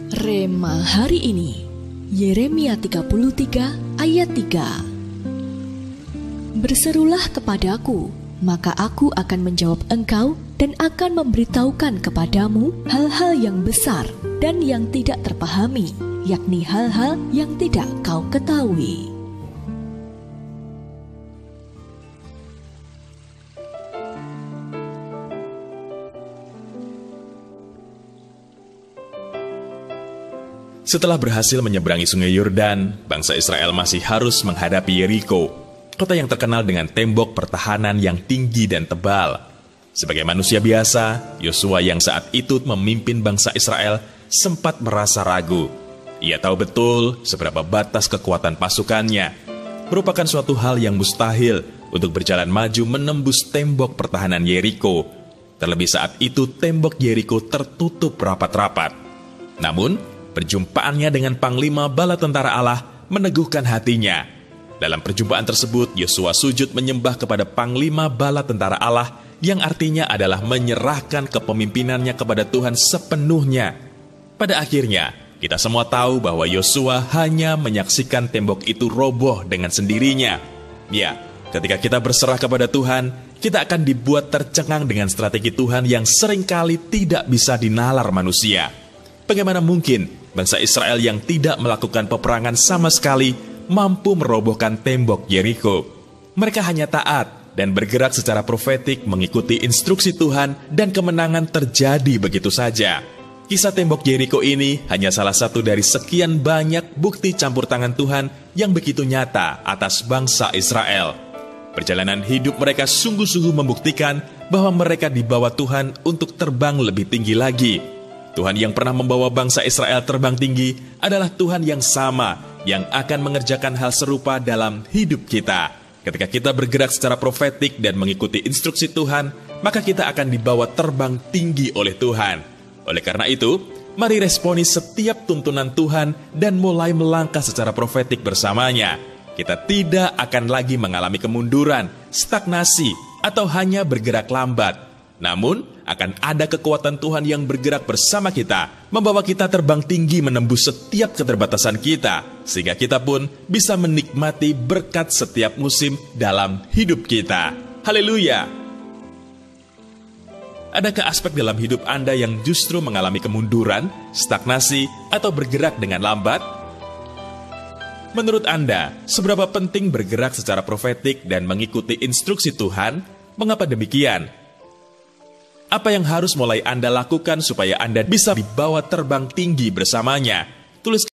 Rema hari ini, Yeremia 33 ayat 3. Berserulah kepadaku, maka aku akan menjawab engkau dan akan memberitahukan kepadamu hal-hal yang besar dan yang tidak terpahami, yakni hal-hal yang tidak kau ketahui. Setelah berhasil menyeberangi sungai Yordan, bangsa Israel masih harus menghadapi Yeriko, kota yang terkenal dengan tembok pertahanan yang tinggi dan tebal. Sebagai manusia biasa, Yosua yang saat itu memimpin bangsa Israel sempat merasa ragu. Ia tahu betul seberapa batas kekuatan pasukannya. Merupakan suatu hal yang mustahil untuk berjalan maju menembus tembok pertahanan Yeriko. Terlebih saat itu tembok Yeriko tertutup rapat-rapat. Namun, perjumpaannya dengan Panglima Bala Tentara Allah meneguhkan hatinya. Dalam perjumpaan tersebut, Yosua sujud menyembah kepada Panglima Bala Tentara Allah, yang artinya adalah menyerahkan kepemimpinannya kepada Tuhan sepenuhnya. Pada akhirnya, kita semua tahu bahwa Yosua hanya menyaksikan tembok itu roboh dengan sendirinya. Ya, ketika kita berserah kepada Tuhan, kita akan dibuat tercengang dengan strategi Tuhan yang seringkali tidak bisa dinalar manusia. Bagaimana mungkin bangsa Israel yang tidak melakukan peperangan sama sekali mampu merobohkan tembok Yeriko? Mereka hanya taat dan bergerak secara profetik mengikuti instruksi Tuhan, dan kemenangan terjadi begitu saja. Kisah tembok Yeriko ini hanya salah satu dari sekian banyak bukti campur tangan Tuhan yang begitu nyata atas bangsa Israel. Perjalanan hidup mereka sungguh-sungguh membuktikan bahwa mereka dibawa Tuhan untuk terbang lebih tinggi lagi. Tuhan yang pernah membawa bangsa Israel terbang tinggi adalah Tuhan yang sama, yang akan mengerjakan hal serupa dalam hidup kita. Ketika kita bergerak secara profetik dan mengikuti instruksi Tuhan, maka kita akan dibawa terbang tinggi oleh Tuhan. Oleh karena itu, mari responi setiap tuntunan Tuhan dan mulai melangkah secara profetik bersamanya. Kita tidak akan lagi mengalami kemunduran, stagnasi, atau hanya bergerak lambat. Namun, akan ada kekuatan Tuhan yang bergerak bersama kita, membawa kita terbang tinggi menembus setiap keterbatasan kita, sehingga kita pun bisa menikmati berkat setiap musim dalam hidup kita. Haleluya! Adakah aspek dalam hidup Anda yang justru mengalami kemunduran, stagnasi, atau bergerak dengan lambat? Menurut Anda, seberapa penting bergerak secara profetik dan mengikuti instruksi Tuhan? Mengapa demikian? Apa yang harus mulai Anda lakukan supaya Anda bisa dibawa terbang tinggi bersamanya? Tulis